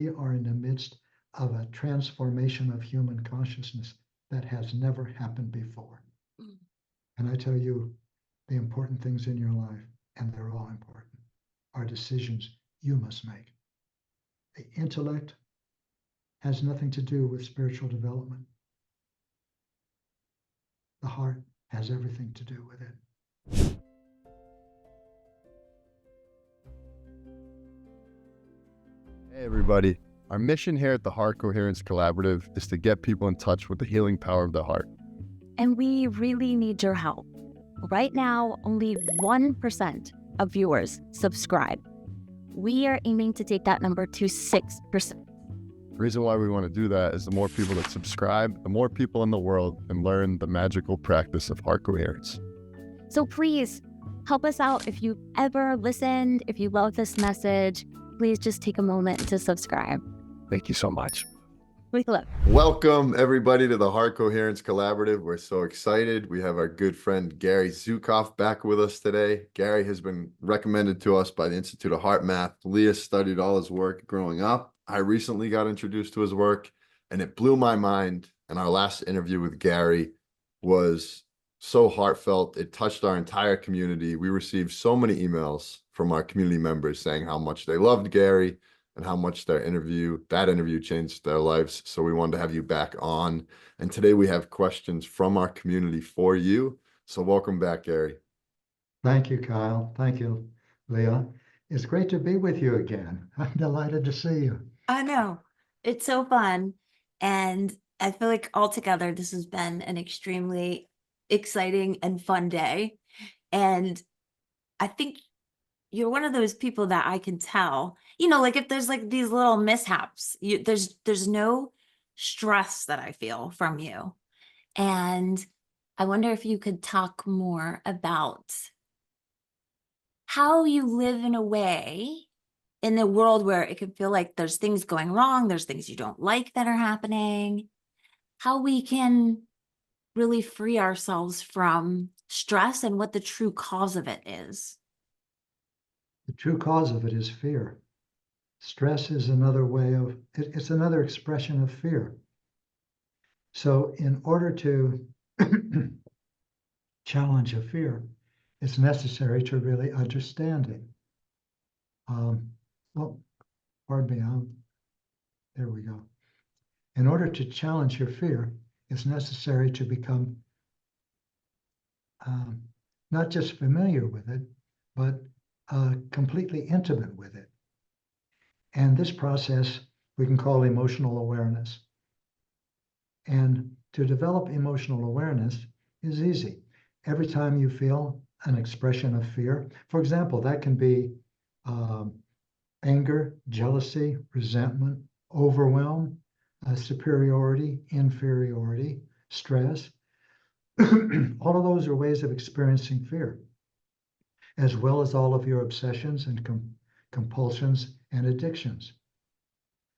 are in the midst of a transformation of human consciousness that has never happened before. And I tell you, the important things in your life, and they're all important, are decisions you must make. The intellect has nothing to do with spiritual development. The heart has everything to do with it. Hey, everybody. Our mission here at the Heart Coherence Collaborative is to get people in touch with the healing power of the heart. And we really need your help. Right now, only 1% of viewers subscribe. We are aiming to take that number to 6%. The reason why we want to do that is the more people that subscribe, the more people in the world can learn the magical practice of heart coherence. So please help us out. If you've ever listened, if you love this message, please just take a moment to subscribe. Thank you so much. Welcome, everybody, to the Heart Coherence Collaborative. We're so excited. We have our good friend Gary Zukav back with us today. Gary has been recommended to us by the Institute of Heart Math. Leah studied all his work growing up. I recently got introduced to his work, and it blew my mind. And our last interview with Gary was so heartfelt. It touched our entire community. We received so many emails from our community members saying how much they loved Gary and how much that interview changed their lives. So we wanted to have you back on. And today we have questions from our community for you. So welcome back, Gary. Thank you, Kyle. Thank you, Leah. It's great to be with you again. I'm delighted to see you. I know. It's so fun. And I feel like altogether, this has been an extremely exciting and fun day. And I think you're one of those people that I can tell, like if there's like these little mishaps, there's no stress that I feel from you. And I wonder if you could talk more about how you live in a way in a world where it could feel like there's things going wrong, there's things you don't like that are happening, how we can really free ourselves from stress and what the true cause of it is. The true cause of it is fear. Stress is another way of, it's another expression of fear. So in order to challenge a fear, it's necessary to really understand it. Well, pardon me, there we go. In order to challenge your fear, it's necessary to become not just familiar with it, but completely intimate with it. And this process we can call emotional awareness. And to develop emotional awareness is easy. Every time you feel an expression of fear, for example, that can be anger, jealousy, resentment, overwhelm, superiority, inferiority, stress. All of those are ways of experiencing fear, as well as all of your obsessions and compulsions and addictions.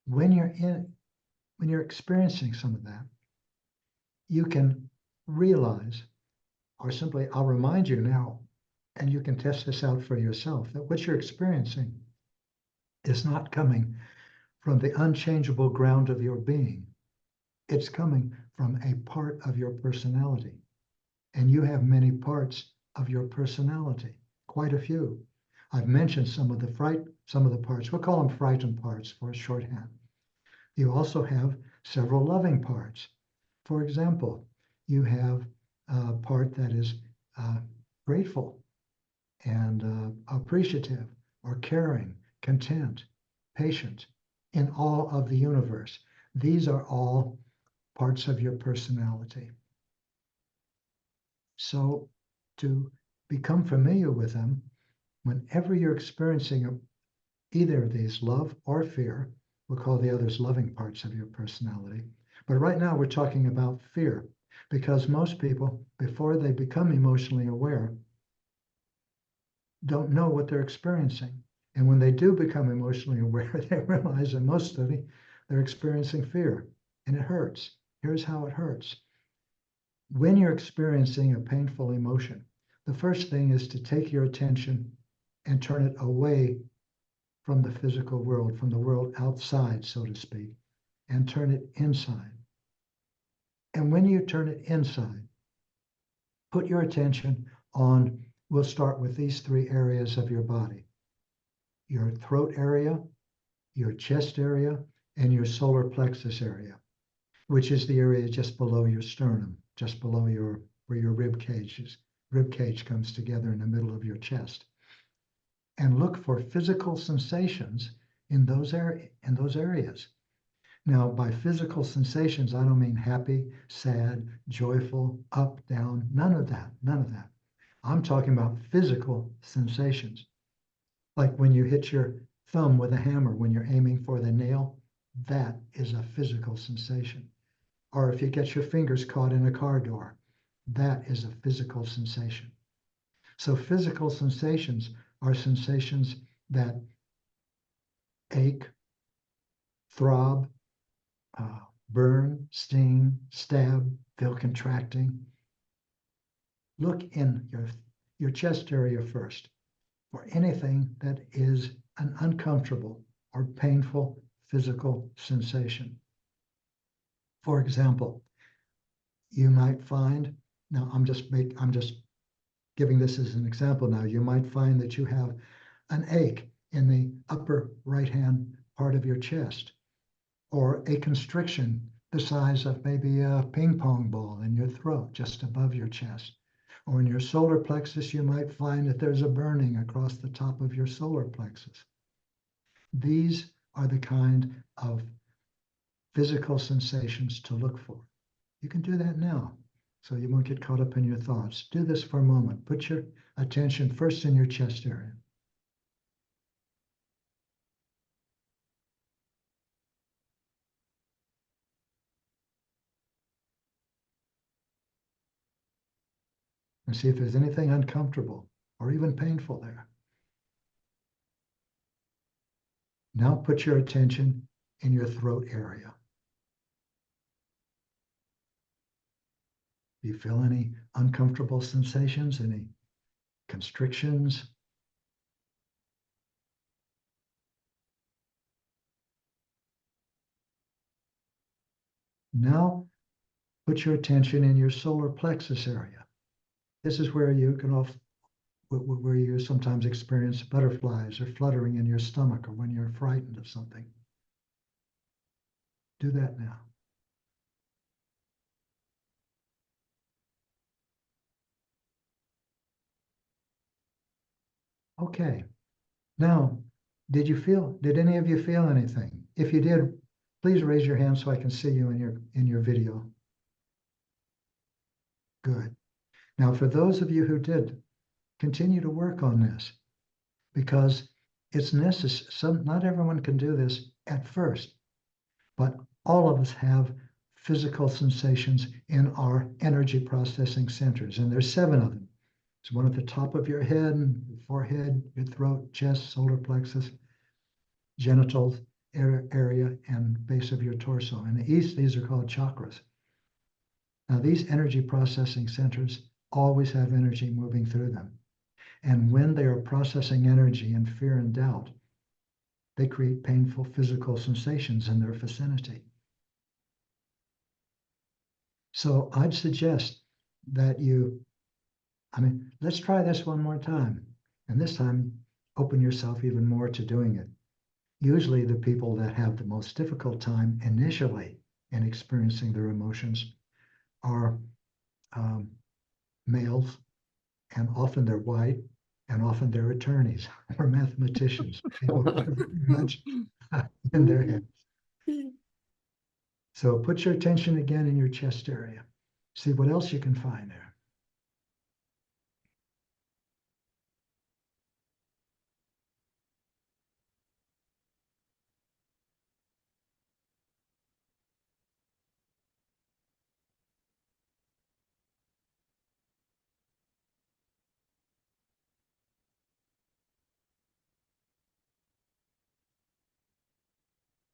When you're experiencing some of that, you can realize, or simply I'll remind you now, and you can test this out for yourself, that what you're experiencing is not coming from the unchangeable ground of your being. It's coming from a part of your personality. And you have many parts of your personality, quite a few. I've mentioned some of the parts. We'll call them frightened parts for shorthand. You also have several loving parts. For example, you have a part that is grateful and appreciative or caring, content, patient in all of the universe. These are all parts of your personality. So to become familiar with them, whenever you're experiencing either of these, love or fear, we'll call the others loving parts of your personality. But right now we're talking about fear, because most people, before they become emotionally aware, don't know what they're experiencing. And when they do become emotionally aware, they realize that mostly they're experiencing fear, and it hurts. Here's how it hurts. When you're experiencing a painful emotion, the first thing is to take your attention and turn it away from the physical world, from the world outside, so to speak, and turn it inside. And when you turn it inside, put your attention on, we'll start with these three areas of your body: your throat area, your chest area, and your solar plexus area, which is the area just below your sternum, just below where your rib cage is. Rib cage comes together in the middle of your chest. And look for physical sensations in those areas. Now, by physical sensations, I don't mean happy, sad, joyful, up, down, none of that, none of that. I'm talking about physical sensations. Like when you hit your thumb with a hammer when you're aiming for the nail, that is a physical sensation. Or if you get your fingers caught in a car door, that is a physical sensation. So physical sensations are sensations that ache, throb, burn, sting, stab, feel contracting. Look in your chest area first for anything that is an uncomfortable or painful physical sensation. For example, you might find, now I'm just giving this as an example now, you might find that you have an ache in the upper right-hand part of your chest, or a constriction the size of maybe a ping pong ball in your throat, just above your chest. Or in your solar plexus, you might find that there's a burning across the top of your solar plexus. These are the kind of physical sensations to look for. You can do that now, so you won't get caught up in your thoughts. Do this for a moment. Put your attention first in your chest area. And see if there's anything uncomfortable or even painful there. Now put your attention in your throat area. Do you feel any uncomfortable sensations, any constrictions? Now put your attention in your solar plexus area. This is where you sometimes experience butterflies or fluttering in your stomach, or when you're frightened of something. Do that now. Okay. Now, did any of you feel anything? If you did, please raise your hand so I can see you in your video. Good. Now, for those of you who did, continue to work on this, because it's necessary. Not everyone can do this at first, but all of us have physical sensations in our energy processing centers, and there's 7 of them. There's one at the top of your head, your forehead, your throat, chest, solar plexus, genitals area, and base of your torso. In the East, these are called chakras. Now, these energy processing centers always have energy moving through them. And when they are processing energy in fear and doubt, they create painful physical sensations in their vicinity. So I'd suggest that let's try this one more time. And this time, open yourself even more to doing it. Usually the people that have the most difficult time initially in experiencing their emotions are males, and often they're white, and often they're attorneys or mathematicians. They don't have very much in their heads. So put your attention again in your chest area. See what else you can find there.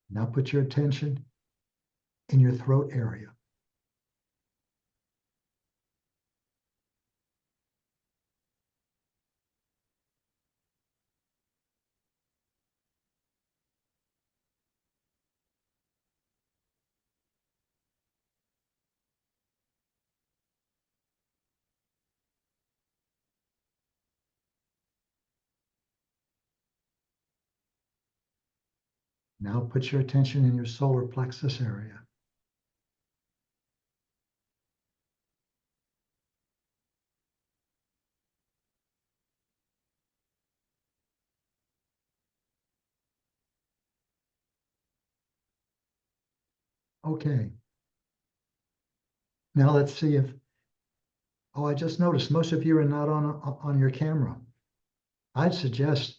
Now put your attention in your throat area. Now put your attention in your solar plexus area. Okay. Now let's see if, oh, I just noticed most of you are not on your camera. I'd suggest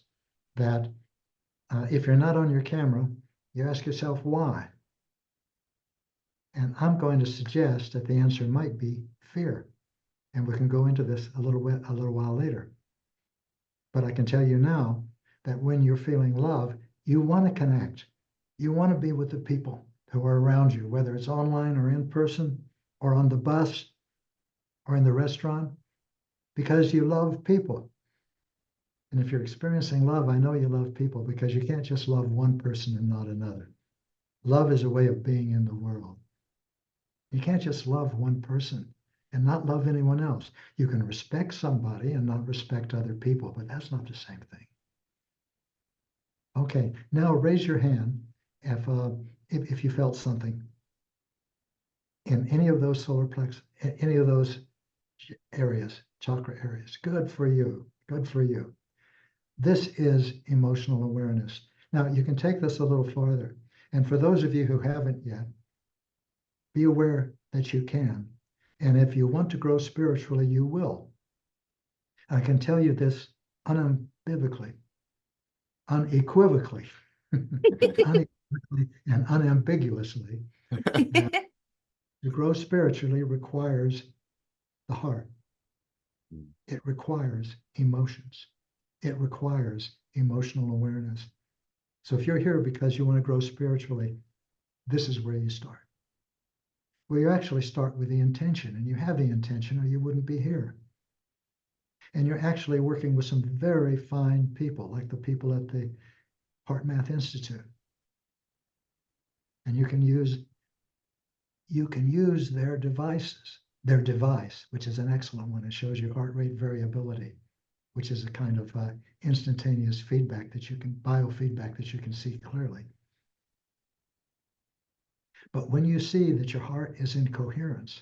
that if you're not on your camera, you ask yourself why. And I'm going to suggest that the answer might be fear. And we can go into this a little while later. But I can tell you now that when you're feeling love, you want to connect. You want to be with the people who are around you, whether it's online or in person or on the bus or in the restaurant, because you love people. And if you're experiencing love, I know you love people, because you can't just love one person and not another. Love is a way of being in the world. You can't just love one person and not love anyone else. You can respect somebody and not respect other people, but that's not the same thing. Okay, now raise your hand if you felt something in any of those solar plexus, any of those areas, chakra areas. Good for you. Good for you. This is emotional awareness. Now, you can take this a little farther. And for those of you who haven't yet, be aware that you can. And if you want to grow spiritually, you will. I can tell you this unequivocally, unequivocally and unambiguously, that to grow spiritually requires the heart. It requires emotions. It requires emotional awareness. So if you're here because you want to grow spiritually, this is where you start. Well, you actually start with the intention, and you have the intention or you wouldn't be here. And you're actually working with some very fine people, like the people at the Heart Math Institute. And you can use their devices, their device, which is an excellent one. It shows you heart rate variability, which is a kind of instantaneous feedback that you can, biofeedback that you can see clearly. But when you see that your heart is in coherence,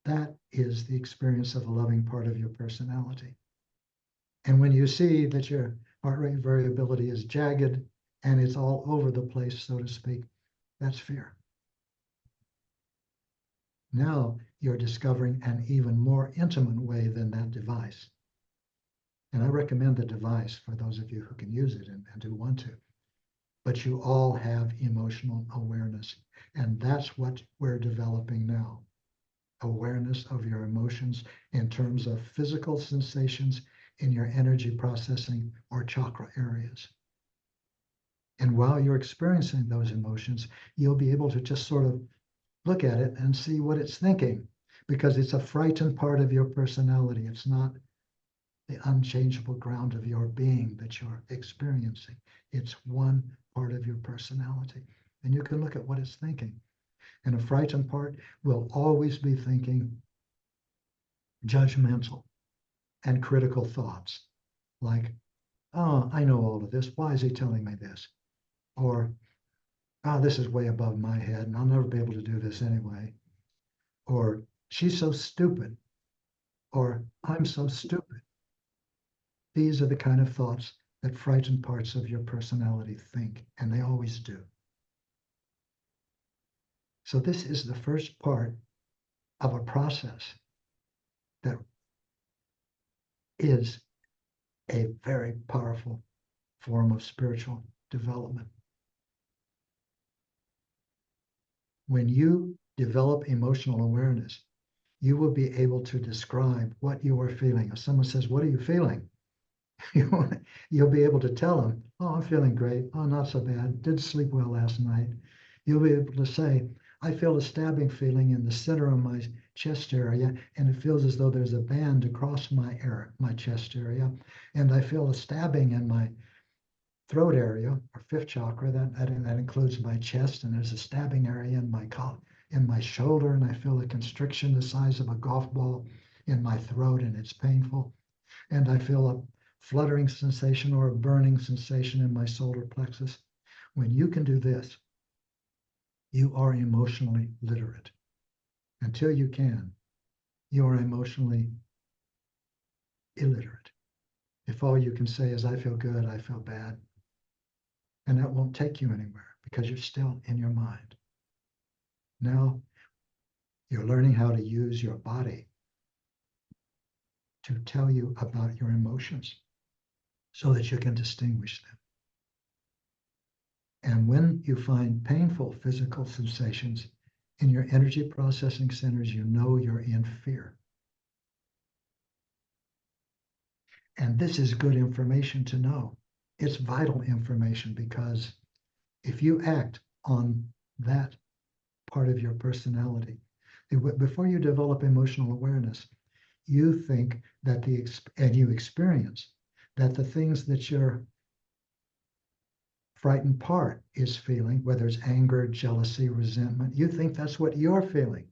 that is the experience of a loving part of your personality. And when you see that your heart rate variability is jagged and it's all over the place, so to speak, that's fear. Now you're discovering an even more intimate way than that device. And I recommend the device for those of you who can use it and who want to. But you all have emotional awareness. And that's what we're developing now. Awareness of your emotions in terms of physical sensations in your energy processing or chakra areas. And while you're experiencing those emotions, you'll be able to just sort of look at it and see what it's thinking, because it's a frightened part of your personality. It's not the unchangeable ground of your being that you're experiencing. It's one part of your personality. And you can look at what it's thinking. And a frightened part will always be thinking judgmental and critical thoughts like, oh, I know all of this. Why is he telling me this? Or, oh, this is way above my head and I'll never be able to do this anyway. Or, she's so stupid. Or, I'm so stupid. These are the kind of thoughts that frightened parts of your personality think, and they always do. So this is the first part of a process that is a very powerful form of spiritual development. When you develop emotional awareness, you will be able to describe what you are feeling. If someone says, what are you feeling? You'll be able to tell them, oh, I'm feeling great. Oh, not so bad. Did sleep well last night. You'll be able to say, I feel a stabbing feeling in the center of my chest area, and it feels as though there's a band across my chest area. And I feel a stabbing in my throat area, or fifth chakra, that includes my chest, and there's a stabbing area in my shoulder, and I feel a constriction the size of a golf ball in my throat, and it's painful. And I feel fluttering sensation or a burning sensation in my solar plexus. When you can do this, you are emotionally literate. Until you can, you are emotionally illiterate. If all you can say is, I feel good, I feel bad, and that won't take you anywhere because you're still in your mind. Now you're learning how to use your body to tell you about your emotions so that you can distinguish them. And when you find painful physical sensations in your energy processing centers, you know you're in fear. And this is good information to know. It's vital information because if you act on that part of your personality, before you develop emotional awareness, you think that and you experience that the things that your frightened part is feeling, whether it's anger, jealousy, resentment, you think that's what you're feeling,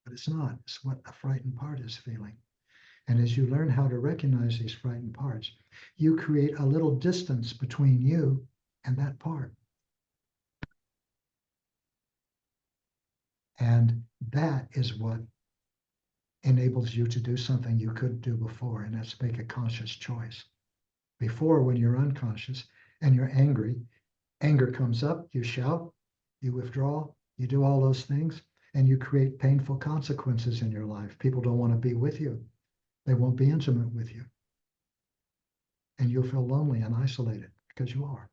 but it's not. It's what a frightened part is feeling. And as you learn how to recognize these frightened parts, you create a little distance between you and that part. And that is what enables you to do something you couldn't do before, and that's make a conscious choice. Before, when you're unconscious and you're angry, anger comes up, you shout, you withdraw, you do all those things, and you create painful consequences in your life. People don't want to be with you. They won't be intimate with you. And you'll feel lonely and isolated because you are.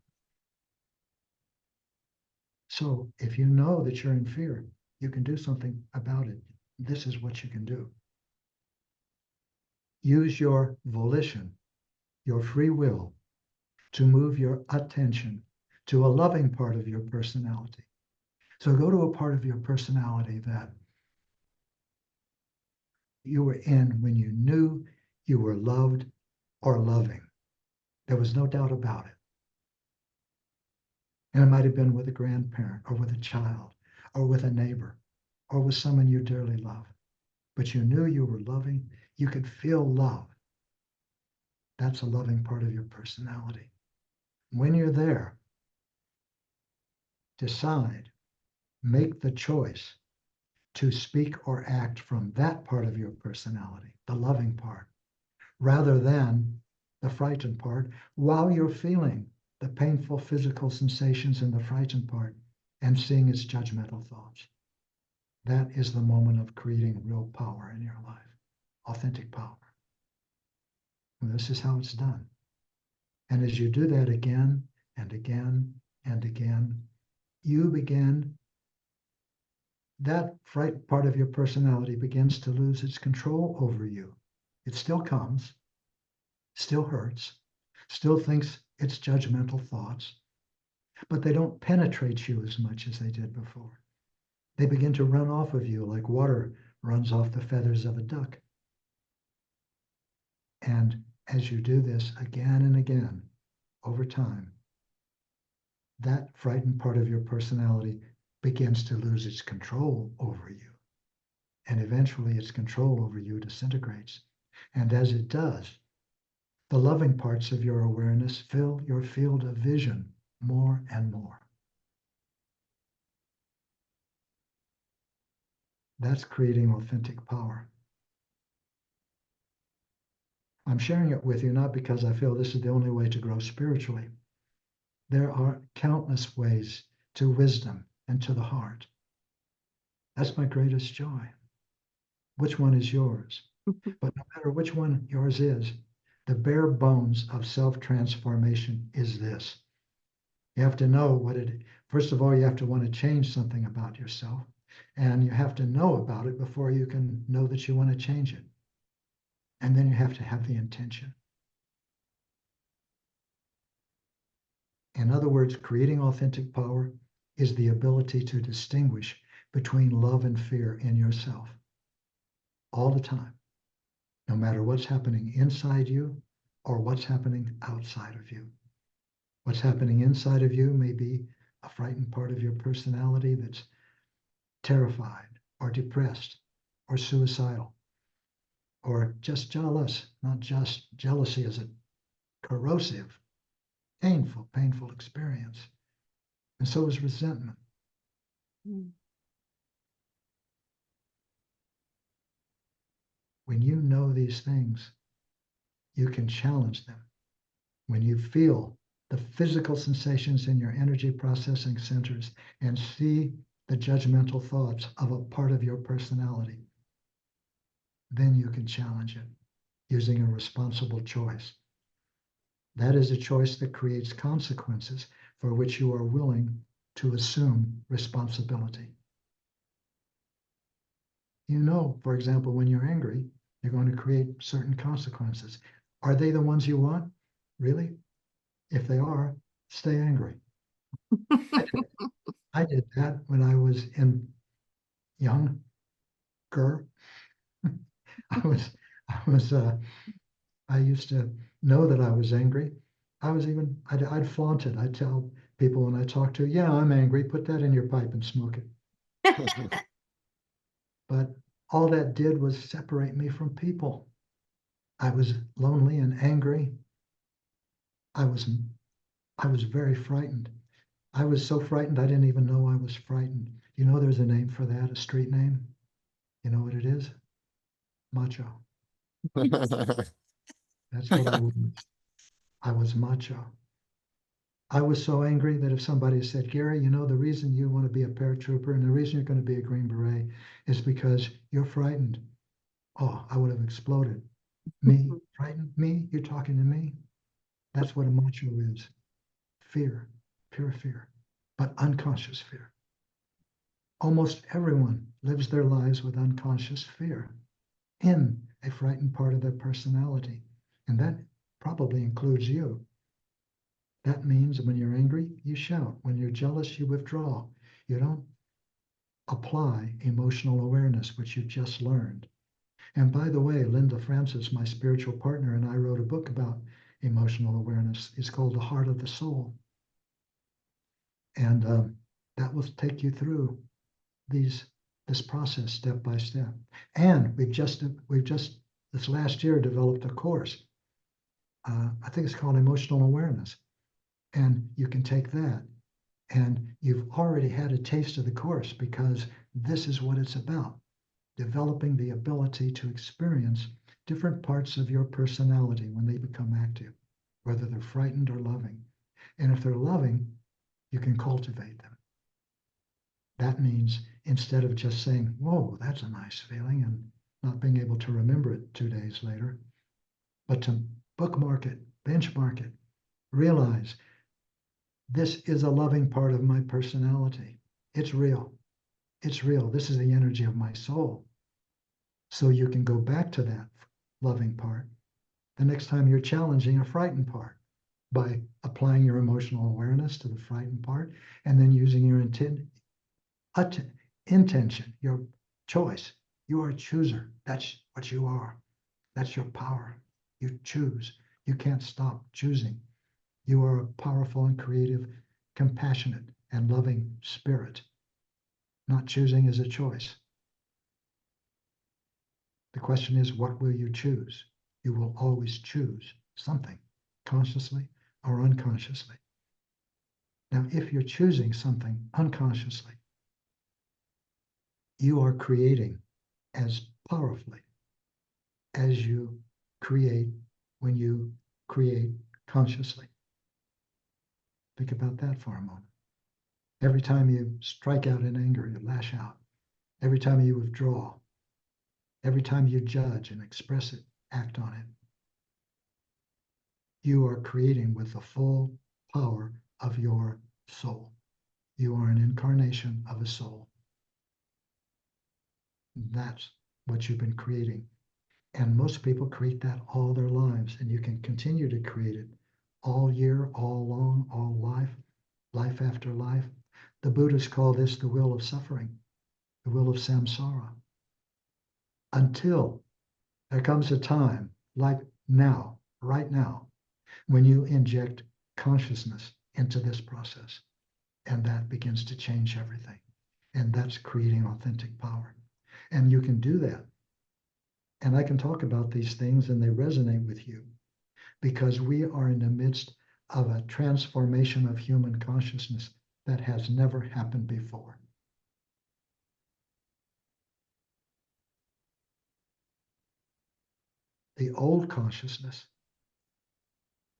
So if you know that you're in fear, you can do something about it. This is what you can do. Use your volition, your free will, to move your attention to a loving part of your personality. So go to a part of your personality that you were in when you knew you were loved or loving. There was no doubt about it. And it might have been with a grandparent or with a child or with a neighbor or with someone you dearly love. But you knew you were loving. You could feel love. That's a loving part of your personality. When you're there, decide, make the choice to speak or act from that part of your personality, the loving part, rather than the frightened part, while you're feeling the painful physical sensations in the frightened part and seeing its judgmental thoughts. That is the moment of creating real power in your life, authentic power. And this is how it's done. And as you do that again and again and again, you begin, that frightened part of your personality begins to lose its control over you. It still comes, still hurts, still thinks it's judgmental thoughts, but they don't penetrate you as much as they did before. They begin to run off of you like water runs off the feathers of a duck. And as you do this again and again over time, that frightened part of your personality begins to lose its control over you. And eventually its control over you disintegrates. And as it does, the loving parts of your awareness fill your field of vision more and more. That's creating authentic power. I'm sharing it with you not because I feel this is the only way to grow spiritually. There are countless ways to wisdom and to the heart. That's my greatest joy. Which one is yours? But no matter which one yours is, the bare bones of self-transformation is this. You have to know what it, first of all, you have to want to change something about yourself. And you have to know about it before you can know that you want to change it. And then you have to have the intention. In other words, creating authentic power is the ability to distinguish between love and fear in yourself all the time, no matter what's happening inside you or what's happening outside of you. What's happening inside of you may be a frightened part of your personality that's terrified or depressed or suicidal or just jealous, not just jealousy is a corrosive, painful experience. And so is resentment. Mm. When you know these things, you can challenge them. When you feel the physical sensations in your energy processing centers and see the judgmental thoughts of a part of your personality, then you can challenge it using a responsible choice. That is a choice that creates consequences for which you are willing to assume responsibility. You know, for example, when you're angry, you're going to create certain consequences. Are they the ones you want? Really? If they are, stay angry. I did that when I was younger. I used to know that I was angry. I'd flaunt it. I'd tell people when I talk to, yeah, I'm angry, put that in your pipe and smoke it. But all that did was separate me from people. I was lonely and angry. I was very frightened. I was so frightened I didn't even know I was frightened. You know there's a name for that, a street name? You know what it is? Macho. That's what I was. I was macho. I was so angry that if somebody said, Gary, you know, the reason you want to be a paratrooper and the reason you're going to be a Green Beret is because you're frightened. Oh, I would have exploded. Me? Frightened? Me? You're talking to me? That's what a macho is. Fear, pure fear, but unconscious fear. Almost everyone lives their lives with unconscious fear in a frightened part of their personality. And that probably includes you. That means when you're angry, you shout. When you're jealous, you withdraw. You don't apply emotional awareness, which you just learned. And by the way, Linda Francis, my spiritual partner, and I wrote a book about emotional awareness. It's called The Heart of the Soul. And that will take you through this process step by step. And we've just this last year developed a course. I think it's called Emotional Awareness. And you can take that. And you've already had a taste of the course because this is what it's about. Developing the ability to experience different parts of your personality when they become active, whether they're frightened or loving. And if they're loving, you can cultivate them. That means instead of just saying, whoa, that's a nice feeling, and not being able to remember it 2 days later, but to bookmark it, benchmark it, realize this is a loving part of my personality. It's real. It's real. This is the energy of my soul. So you can go back to that loving part the next time you're challenging a frightened part by applying your emotional awareness to the frightened part and then using your intention, your choice. You are a chooser. That's what you are. That's your power. You choose. You can't stop choosing. You are a powerful and creative, compassionate and loving spirit. Not choosing is a choice. The question is, what will you choose? You will always choose something, consciously or unconsciously. Now, if you're choosing something unconsciously, you are creating as powerfully as you create when you create consciously. Think about that for a moment. Every time you strike out in anger, you lash out. Every time you withdraw, every time you judge and express it, act on it, you are creating with the full power of your soul. You are an incarnation of a soul. That's what you've been creating. And most people create that all their lives, and you can continue to create it all year, all long, all life, life after life. The Buddhists call this the will of suffering, the will of samsara. Until there comes a time like now, right now, when you inject consciousness into this process, and that begins to change everything. And that's creating authentic power. And you can do that. And I can talk about these things and they resonate with you. because we are in the midst of a transformation of human consciousness that has never happened before. The old consciousness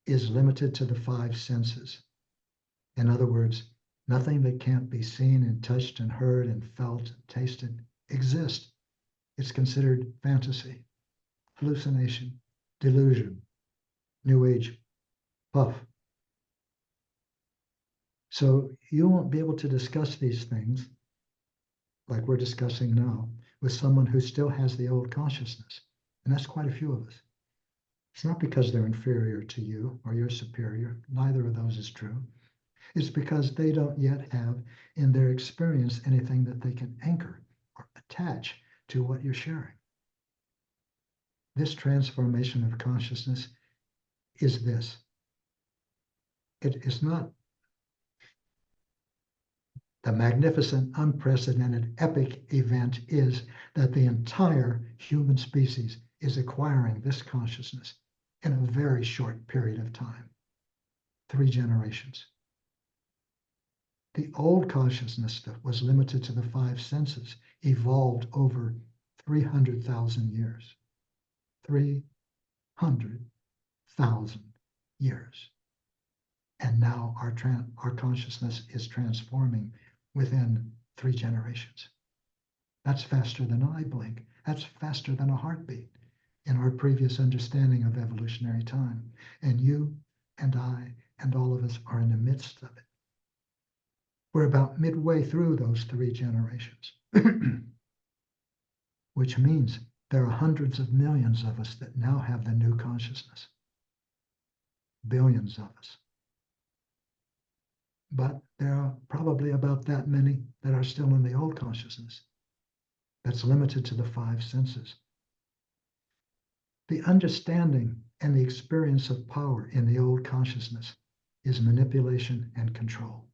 is limited to the five senses. In other words, nothing that can't be seen and touched and heard and felt and tasted exists. It's considered fantasy, hallucination, delusion, New Age puff. So you won't be able to discuss these things like we're discussing now with someone who still has the old consciousness. And that's quite a few of us. It's not because they're inferior to you or you're superior. Neither of those is true. It's because they don't yet have in their experience anything that they can anchor or attach to what you're sharing. This transformation of consciousness is this. It is not the magnificent, unprecedented, epic event is that the entire human species is acquiring this consciousness in a very short period of time. 3 generations. The old consciousness that was limited to the 5 senses evolved over 300,000 years. 300,000 years. And now our consciousness is transforming within 3 generations. That's faster than an eye blink. That's faster than a heartbeat in our previous understanding of evolutionary time. And you and I and all of us are in the midst of it. We're about midway through those 3 generations, which means there are hundreds of millions of us that now have the new consciousness. Billions of us. But there are probably about that many that are still in the old consciousness that's limited to the 5 senses. The understanding and the experience of power in the old consciousness is manipulation and control.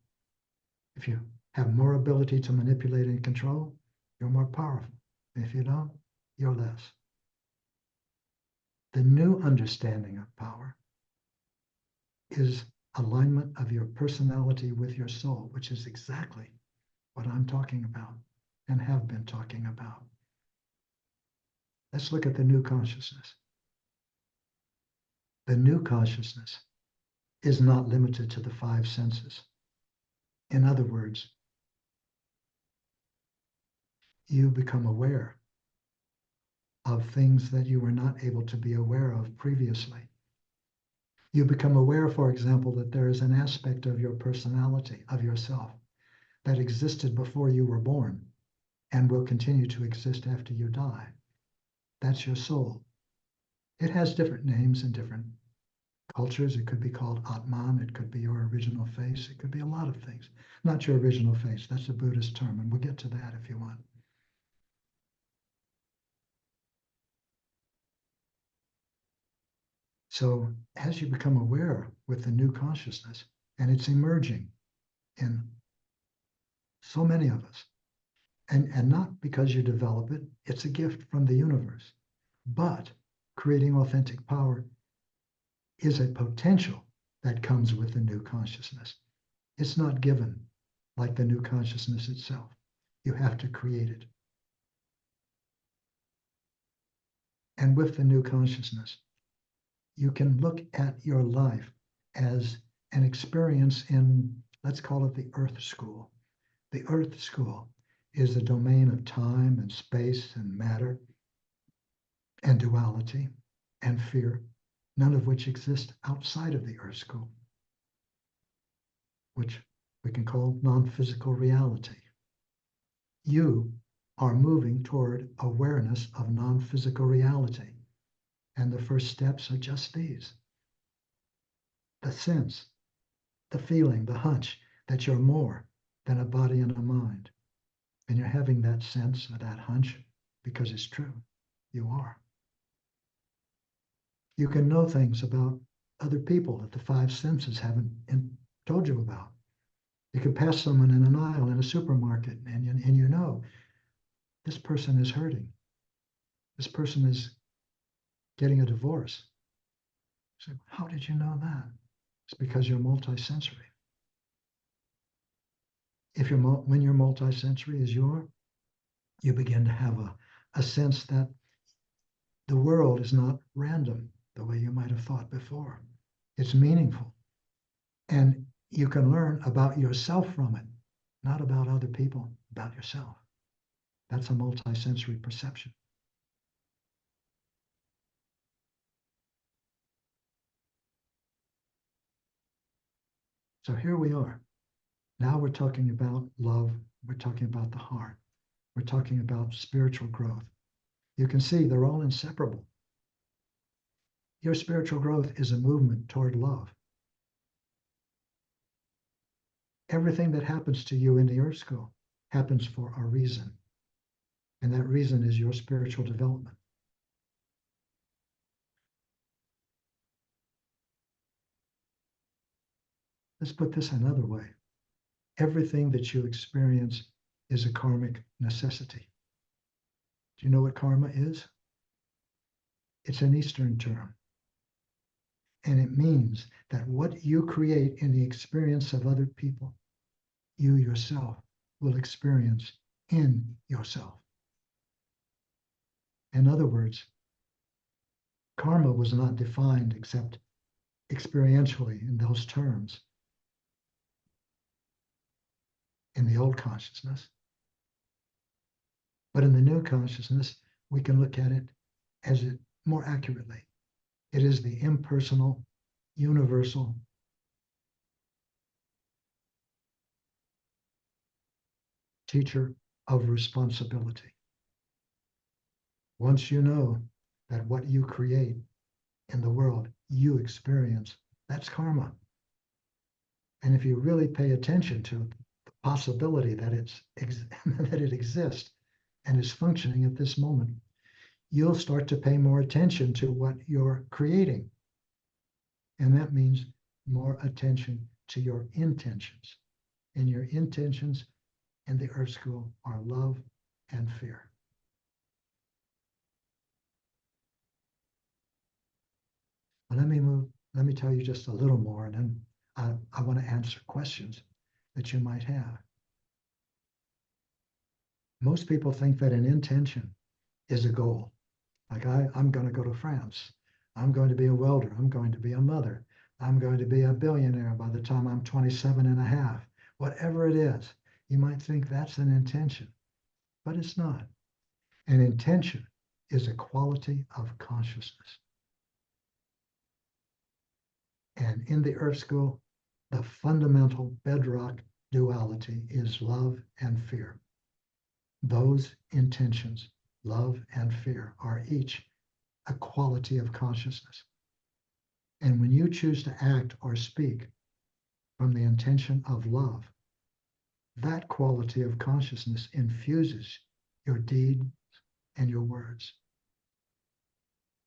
If you have more ability to manipulate and control, you're more powerful. If you don't, you're less. The new understanding of power is alignment of your personality with your soul, which is exactly what I'm talking about and have been talking about. Let's look at the new consciousness. The new consciousness is not limited to the 5 senses. In other words, you become aware of things that you were not able to be aware of previously. You become aware, for example, that there is an aspect of your personality, of yourself, that existed before you were born and will continue to exist after you die. That's your soul. It has different names in different cultures. It could be called Atman. It could be your original face. It could be a lot of things. Not your original face. That's a Buddhist term, and we'll get to that if you want. So as you become aware with the new consciousness, and it's emerging in so many of us, and not because you develop it, it's a gift from the universe. But creating authentic power is a potential that comes with the new consciousness. It's not given like the new consciousness itself. You have to create it. And with the new consciousness, you can look at your life as an experience in, let's call it the Earth School. The Earth School is the domain of time and space and matter and duality and fear, none of which exist outside of the Earth School, which we can call non-physical reality. You are moving toward awareness of non-physical reality. And the first steps are just these. The sense, the feeling, the hunch that you're more than a body and a mind. And you're having that sense or that hunch because it's true. You are. You can know things about other people that the 5 senses haven't told you about. You can pass someone in an aisle in a supermarket and you know this person is hurting. This person is getting a divorce. So how did you know that? It's because you're multisensory. When you're multisensory as you begin to have a sense that the world is not random the way you might have thought before. It's meaningful. And you can learn about yourself from it, not about other people, about yourself. That's a multisensory perception. So here we are. Now we're talking about love. We're talking about the heart. We're talking about spiritual growth. You can see they're all inseparable. Your spiritual growth is a movement toward love. Everything that happens to you in the Earth School happens for a reason. And that reason is your spiritual development. Let's put this another way. Everything that you experience is a karmic necessity. Do you know what karma is? It's an Eastern term. And it means that what you create in the experience of other people, you yourself will experience in yourself. In other words, karma was not defined except experientially in those terms in the old consciousness. But in the new consciousness, we can look at it as it more accurately. It is the impersonal, universal, teacher of responsibility. Once you know that what you create in the world, you experience, that's karma. And if you really pay attention to the possibility that that it exists and is functioning at this moment, you'll start to pay more attention to what you're creating. And that means more attention to your intentions. And your intentions in the Earth School are love and fear. But let me tell you just a little more, and then I want to answer questions that you might have. Most people think that an intention is a goal. Like I'm going to go to France. I'm going to be a welder. I'm going to be a mother. I'm going to be a billionaire by the time I'm 27 and a half. Whatever it is, you might think that's an intention, but it's not. An intention is a quality of consciousness. And in the Earth School, the fundamental bedrock duality is love and fear. Those intentions, love and fear, are each a quality of consciousness. And when you choose to act or speak from the intention of love, that quality of consciousness infuses your deeds and your words.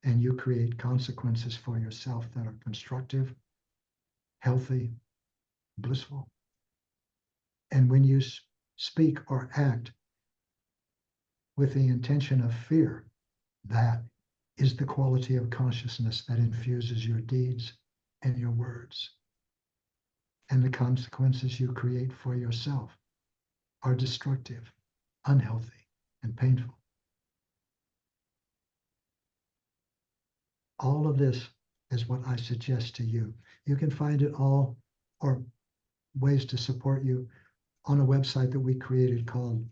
And you create consequences for yourself that are constructive, healthy, blissful. And when you speak or act with the intention of fear, that is the quality of consciousness that infuses your deeds and your words. And the consequences you create for yourself are destructive, unhealthy, and painful. All of this is what I suggest to you. You can find it all, or ways to support you, on a website that we created called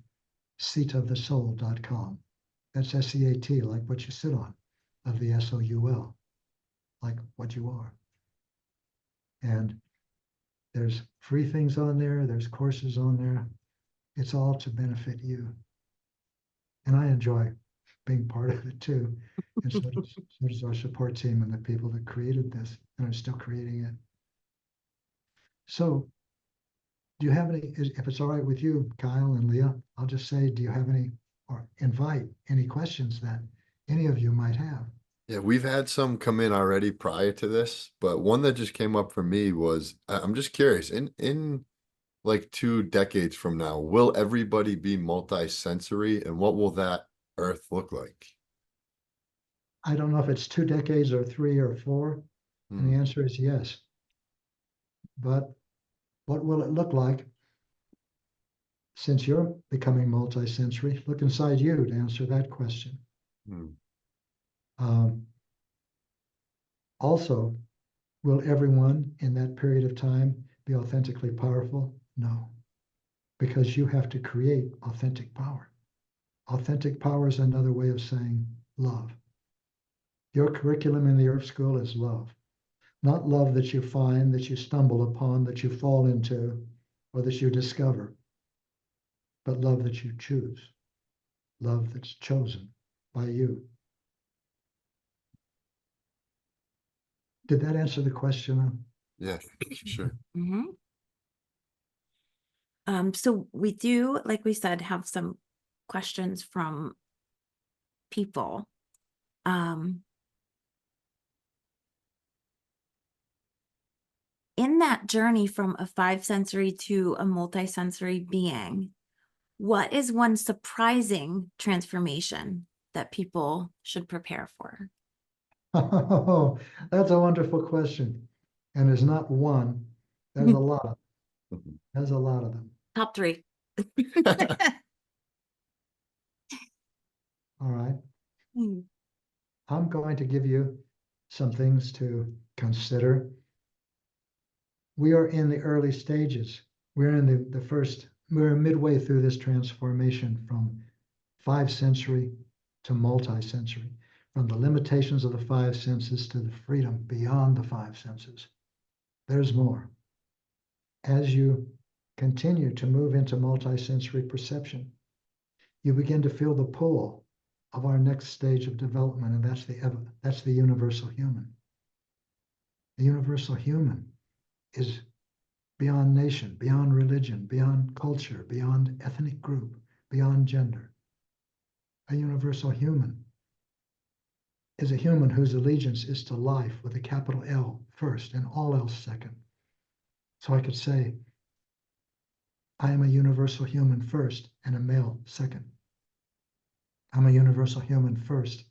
seatofthesoul.com. That's SEAT, like what you sit on, of the SOUL, like what you are. And there's free things on there, there's courses on there. It's all to benefit you. And I enjoy being part of it too. And so does our support team and the people that created this and are still creating it. So do you have any, if it's all right with you, Kyle and Leah, I'll just say, do you have any, or invite any questions that any of you might have? Yeah, we've had some come in already prior to this, but one that just came up for me was, I'm just curious, in like 2 decades from now, will everybody be multi-sensory, and what will that Earth look like? I don't know if it's 2 decades or 3 or 4, And the answer is yes. But what will it look like since you're becoming multisensory? Look inside you to answer that question. Also, will everyone in that period of time be authentically powerful? No, because you have to create authentic power. Authentic power is another way of saying love. Your curriculum in the Earth School is love. Not love that you find, that you stumble upon, that you fall into, or that you discover, but love that you choose, love that's chosen by you. Did that answer the question? Yeah, sure. So we do, like we said, have some questions from people. In that journey from a 5-sensory to a multisensory being, what is one surprising transformation that people should prepare for? Oh, that's a wonderful question. And there's not one, there's a lot. There's a lot of them. Top 3. All right. I'm going to give you some things to consider. We are in the early stages. We're in we're midway through this transformation from 5-sensory to multisensory, from the limitations of the 5 senses to the freedom beyond the 5 senses. There's more. As you continue to move into multisensory perception, you begin to feel the pull of our next stage of development, and that's the universal human. The universal human is beyond nation, beyond religion, beyond culture, beyond ethnic group, beyond gender. A universal human is a human whose allegiance is to life with a capital L first and all else second. So I could say, I am a universal human first and a male second. I'm a universal human first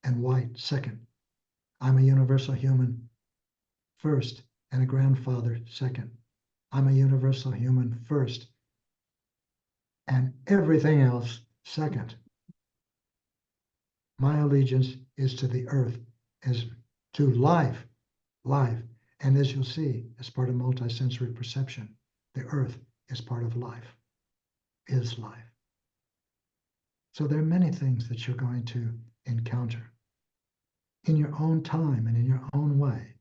and white second. I'm a universal human first and a grandfather second. I'm a universal human first and everything else second. My allegiance is to the earth, is to life. And as you'll see, as part of multisensory perception, the earth is part of life, is life. So there are many things that you're going to encounter in your own time and in your own way.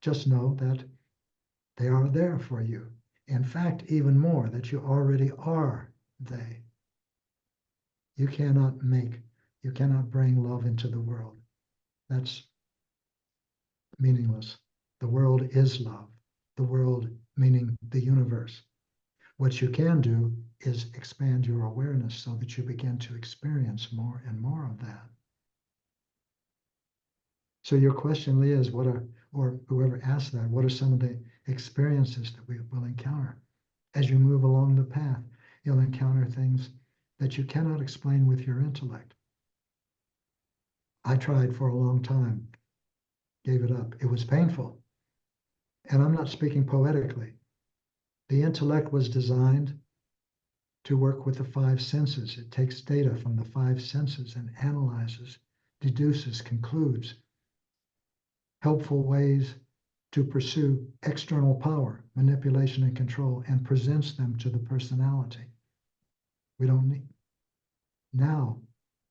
Just know that they are there for you. In fact, even more, that you already are they. You cannot bring love into the world. That's meaningless. The world is love. The world meaning the universe. What you can do is expand your awareness so that you begin to experience more and more of that. So your question, Leah, is or whoever asked that, what are some of the experiences that we will encounter? As you move along the path, you'll encounter things that you cannot explain with your intellect. I tried for a long time, gave it up. It was painful. And I'm not speaking poetically. The intellect was designed to work with the 5 senses. It takes data from the 5 senses and analyzes, deduces, concludes helpful ways to pursue external power, manipulation, and control, and presents them to the personality. We don't need. Now,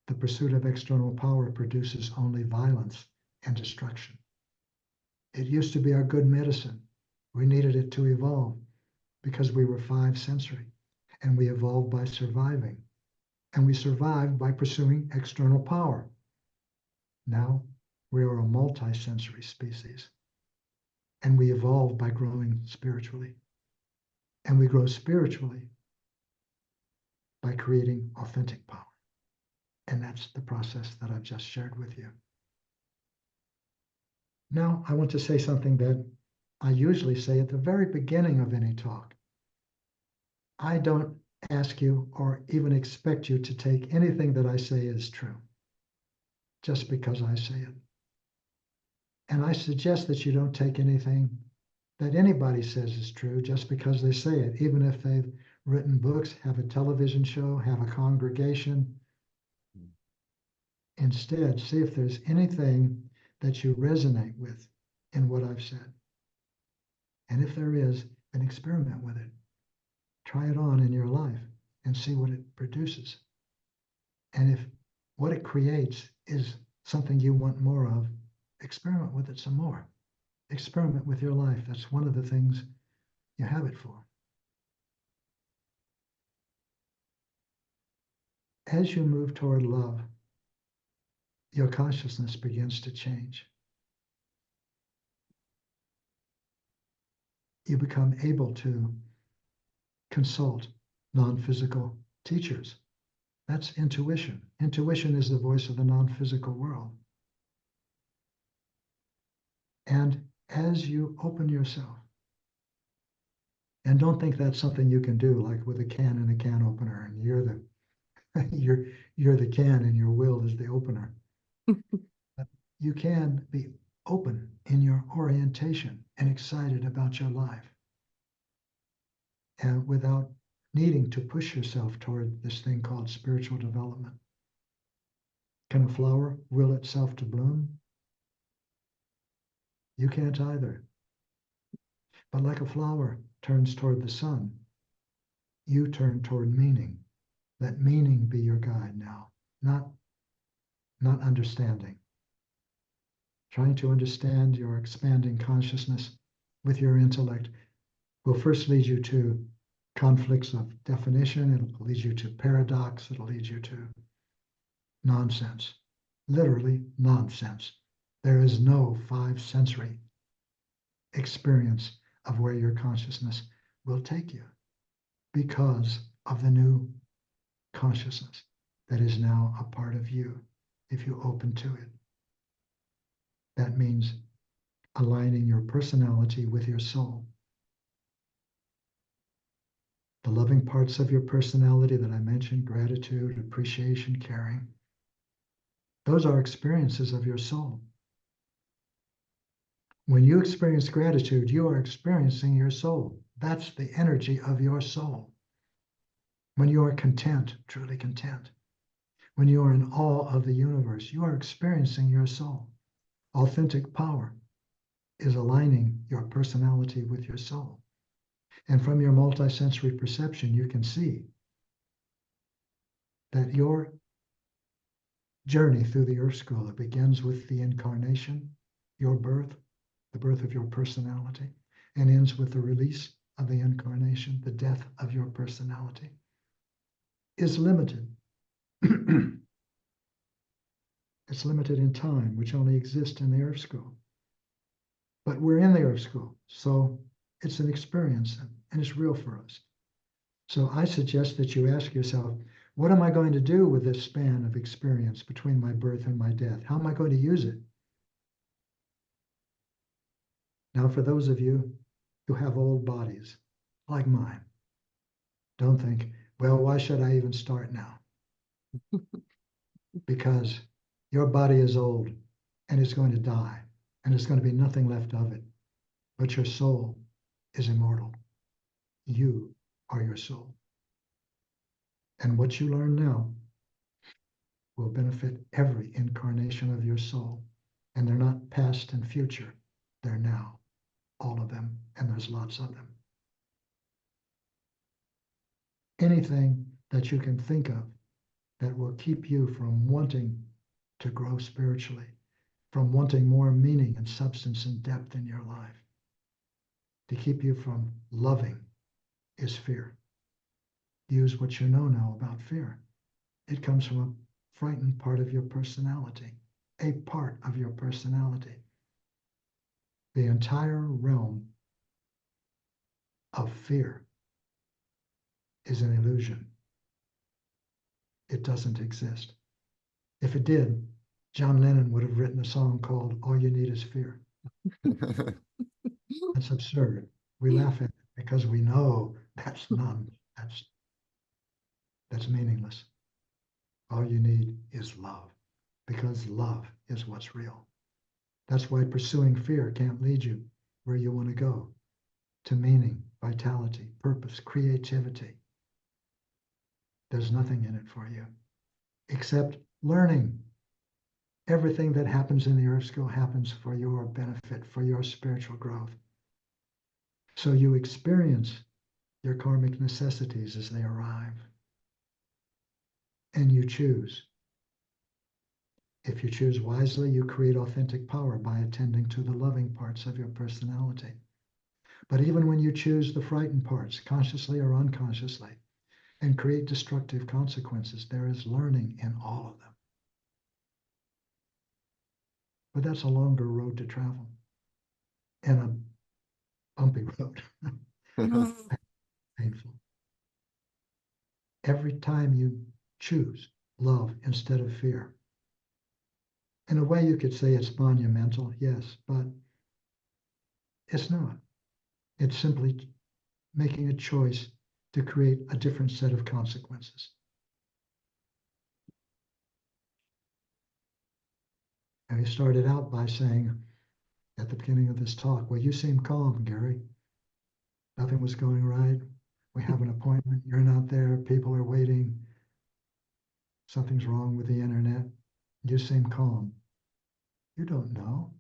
the pursuit of external power produces only violence and destruction. It used to be our good medicine. We needed it to evolve because we were 5-sensory, and we evolved by surviving. And we survived by pursuing external power. Now, we are a multi-sensory species, and we evolve by growing spiritually. And we grow spiritually by creating authentic power. And that's the process that I've just shared with you. Now, I want to say something that I usually say at the very beginning of any talk. I don't ask you or even expect you to take anything that I say as true, just because I say it. And I suggest that you don't take anything that anybody says is true just because they say it, even if they've written books, have a television show, have a congregation. Instead, see if there's anything that you resonate with in what I've said. And if there is, then experiment with it. Try it on in your life and see what it produces. And if what it creates is something you want more of, experiment with it some more. Experiment with your life. That's one of the things you have it for. As you move toward love, your consciousness begins to change. You become able to consult non-physical teachers. That's intuition. Intuition is the voice of the non-physical world. And as you open yourself, and don't think that's something you can do like with a can and a can opener, and you're the can and your will is the opener. But you can be open in your orientation and excited about your life, and without needing to push yourself toward this thing called spiritual development. Can a flower will itself to bloom? You can't either. But like a flower turns toward the sun, you turn toward meaning. Let meaning be your guide now, not understanding. Trying to understand your expanding consciousness with your intellect will first lead you to conflicts of definition. It'll lead you to paradox. It'll lead you to nonsense, literally nonsense. There is no five sensory experience of where your consciousness will take you because of the new consciousness that is now a part of you if you open to it. That means aligning your personality with your soul. The loving parts of your personality that I mentioned, gratitude, appreciation, caring, those are experiences of your soul. When you experience gratitude, you are experiencing your soul. That's the energy of your soul. When you are content, truly content, when you are in awe of the universe, you are experiencing your soul. Authentic power is aligning your personality with your soul. And from your multisensory perception, you can see that your journey through the earth school, it begins with the incarnation, your birth, the birth of your personality, and ends with the release of the incarnation, the death of your personality, is limited. It's limited in time, which only exists in the earth school. But we're in the earth school, so it's an experience and it's real for us. So I suggest that you ask yourself, what am I going to do with this span of experience between my birth and my death? How am I going to use it? Now, for those of you who have old bodies, like mine, don't think, well, why should I even start now? Because your body is old and it's going to die and there's going to be nothing left of it. But your soul is immortal. You are your soul. And what you learn now will benefit every incarnation of your soul. And they're not past and future, they're now, all of them, and there's lots of them. Anything that you can think of that will keep you from wanting to grow spiritually, from wanting more meaning and substance and depth in your life, to keep you from loving, is fear. Use what you know now about fear. It comes from a frightened part of your personality, a part of your personality. The entire realm of fear is an illusion. It doesn't exist. If it did, John Lennon would have written a song called All You Need Is Fear. That's absurd. We laugh at it because we know that's meaningless. All you need is love, because love is what's real. That's why pursuing fear can't lead you where you want to go, to meaning, vitality, purpose, creativity. There's nothing in it for you except learning. Everything that happens in the earth school happens for your benefit, for your spiritual growth. So you experience your karmic necessities as they arrive. And you choose. If you choose wisely, you create authentic power by attending to the loving parts of your personality. But even when you choose the frightened parts, consciously or unconsciously, and create destructive consequences, there is learning in all of them. But that's a longer road to travel and a bumpy road, painful. Every time you choose love instead of fear. In a way, you could say it's monumental, yes, but it's not. It's simply making a choice to create a different set of consequences. And he started out by saying at the beginning of this talk, well, you seem calm, Gary. Nothing was going right. We have an appointment. You're not there. People are waiting. Something's wrong with the internet. You seem calm. You don't know.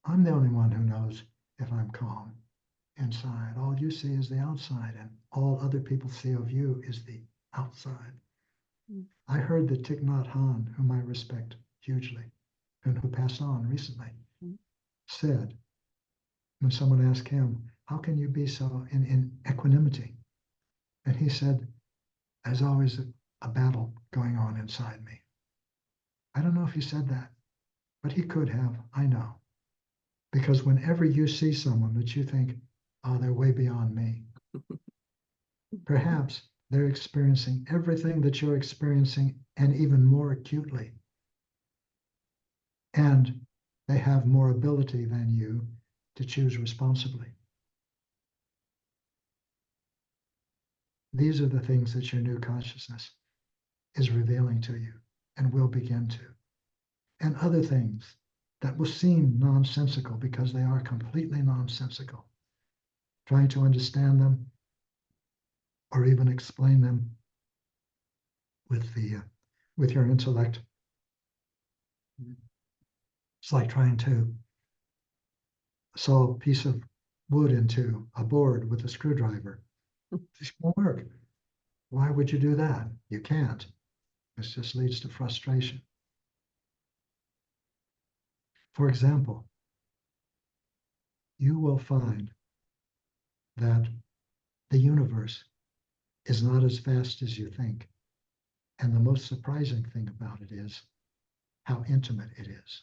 I'm the only one who knows if I'm calm inside. All you see is the outside, and all other people see of you is the outside. I heard that Thich Nhat Hanh, whom I respect hugely, and who passed on recently, said, when someone asked him, how can you be so in equanimity? And he said, there's always a battle going on inside me. I don't know if he said that, but he could have, I know. Because whenever you see someone that you think, oh, they're way beyond me, perhaps they're experiencing everything that you're experiencing and even more acutely. And they have more ability than you to choose responsibly. These are the things that your new consciousness is revealing to you and will begin to. And other things that will seem nonsensical because they are completely nonsensical. Trying to understand them or even explain them with your intellect. It's like trying to saw a piece of wood into a board with a screwdriver. It won't work. Why would you do that? You can't. This just leads to frustration. For example, you will find that the universe is not as vast as you think. And the most surprising thing about it is how intimate it is.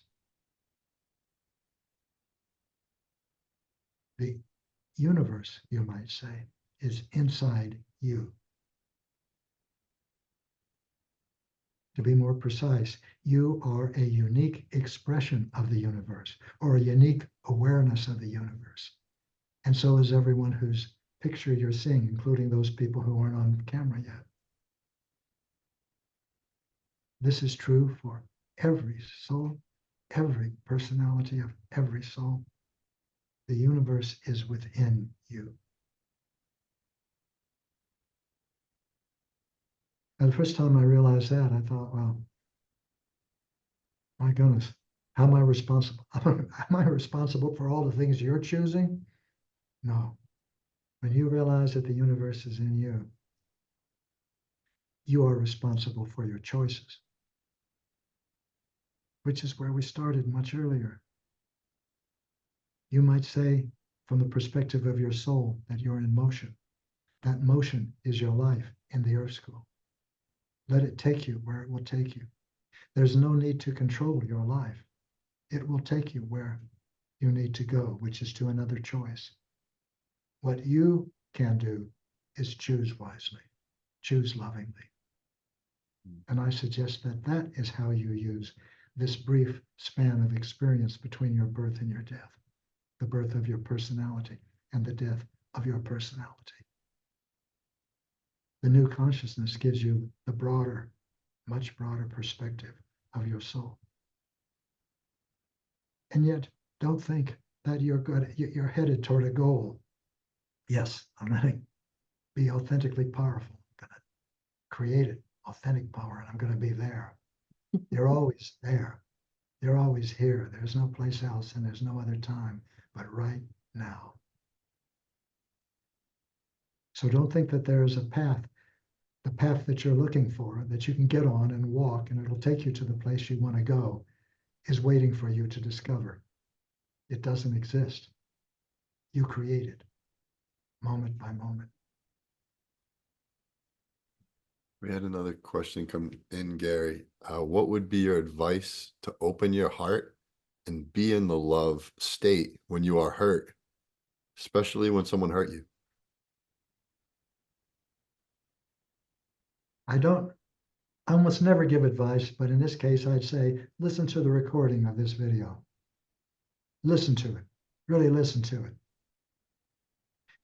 The universe, you might say, is inside you. To be more precise, you are a unique expression of the universe, or a unique awareness of the universe. And so is everyone whose picture you're seeing, including those people who aren't on camera yet. This is true for every soul, every personality of every soul. The universe is within you. And the first time I realized that, I thought, well, my goodness, how am I responsible? Am I responsible for all the things you're choosing? No. When you realize that the universe is in you, you are responsible for your choices, which is where we started much earlier. You might say, from the perspective of your soul, that you're in motion. That motion is your life in the earth school. Let it take you where it will take you. There's no need to control your life. It will take you where you need to go, which is to another choice. What you can do is choose wisely, choose lovingly. And I suggest that that is how you use this brief span of experience between your birth and your death, the birth of your personality and the death of your personality. The new consciousness gives you the broader, much broader perspective of your soul. And yet, Don't think that you're headed toward a goal. Yes, I'm going to be authentically powerful. I'm going to create it, authentic power, and I'm going to be there. You're always there. You're always here. There's no place else and there's no other time but right now. So don't think that there is a path, the path that you're looking for, that you can get on and walk and it'll take you to the place you want to go, is waiting for you to discover. It doesn't exist. You create it moment by moment. We had another question come in, Gary. What would be your advice to open your heart and be in the love state when you are hurt, especially when someone hurt you? I almost never give advice, but in this case, I'd say, listen to the recording of this video. Listen to it. Really listen to it.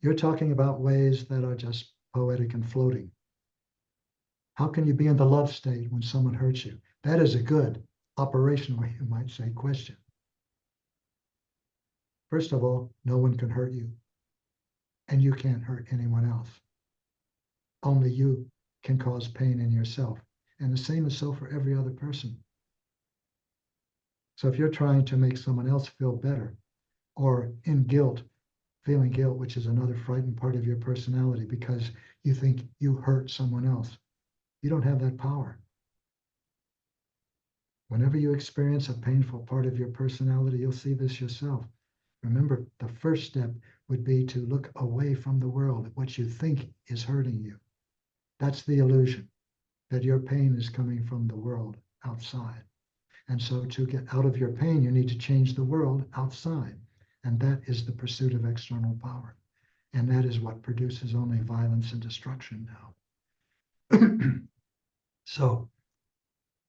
You're talking about ways that are just poetic and floating. How can you be in the love state when someone hurts you? That is a good operational, you might say, question. First of all, no one can hurt you, and you can't hurt anyone else. Only you can cause pain in yourself, and the same is so for every other person. So if you're trying to make someone else feel better, or in guilt, feeling guilt, which is another frightened part of your personality because you think you hurt someone else, you don't have that power. Whenever you experience a painful part of your personality, you'll see this yourself. Remember, the first step would be to look away from the world at what you think is hurting you. That's the illusion, that your pain is coming from the world outside. And so to get out of your pain, you need to change the world outside. And that is the pursuit of external power. And that is what produces only violence and destruction now. So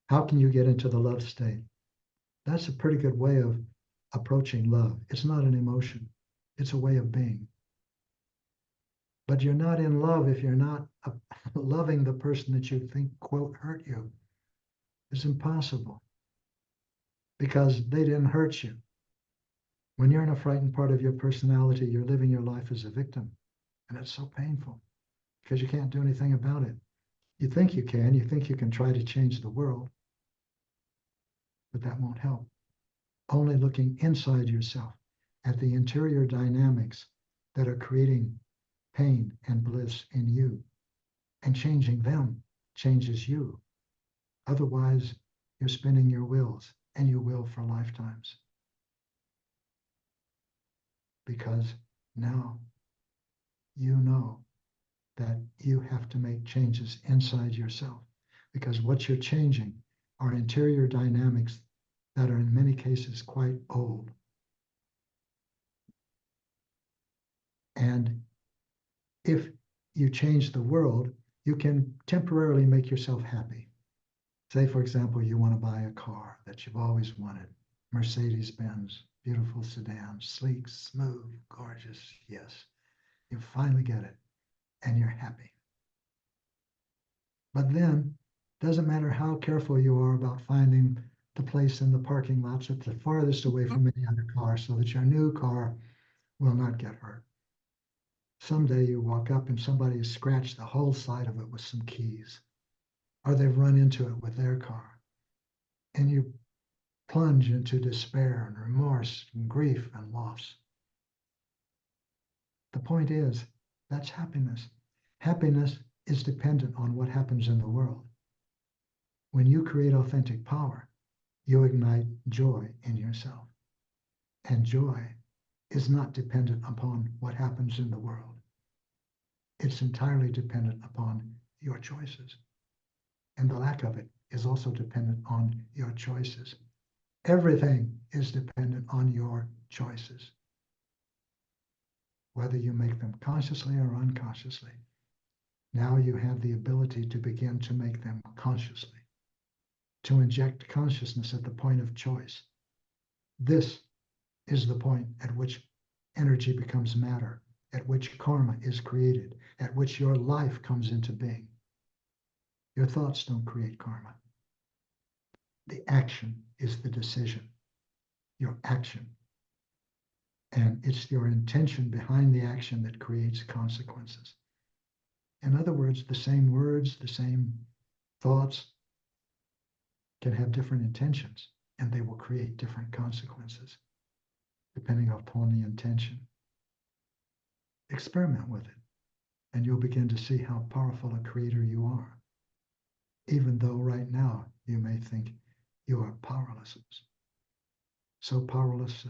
how can you get into the love state? That's a pretty good way of approaching love. It's not an emotion. It's a way of being. But you're not in love if you're not loving the person that you think, quote, hurt you. It's impossible because they didn't hurt you. When you're in a frightened part of your personality, you're living your life as a victim. And it's so painful because you can't do anything about it. You think you can. You think you can try to change the world. But that won't help. Only looking inside yourself at the interior dynamics that are creating pain and bliss in you and changing them changes you. Otherwise, you're spinning your wheels, and you will for lifetimes. Because now you know that you have to make changes inside yourself, because what you're changing are interior dynamics that are in many cases quite old. And if you change the world, you can temporarily make yourself happy. Say, for example, you want to buy a car that you've always wanted, Mercedes-Benz, beautiful sedan, sleek, smooth, gorgeous, yes. You finally get it, and you're happy. But then, doesn't matter how careful you are about finding the place in the parking lots that's the farthest away from any other car so that your new car will not get hurt. Someday you walk up and somebody has scratched the whole side of it with some keys, or they've run into it with their car, and you plunge into despair and remorse and grief and loss. The point is, that's happiness. Happiness is dependent on what happens in the world. When you create authentic power, you ignite joy in yourself. And joy is not dependent upon what happens in the world. It's entirely dependent upon your choices. And the lack of it is also dependent on your choices. Everything is dependent on your choices, whether you make them consciously or unconsciously. Now you have the ability to begin to make them consciously, to inject consciousness at the point of choice. This is the point at which energy becomes matter, at which karma is created, at which your life comes into being. Your thoughts don't create karma. The action is the decision. Your action And it's your intention behind the action that creates consequences. In other words, the same thoughts can have different intentions, and they will create different consequences depending upon the intention. Experiment with it, and you'll begin to see how powerful a creator you are, even though right now you may think you are powerless. So powerless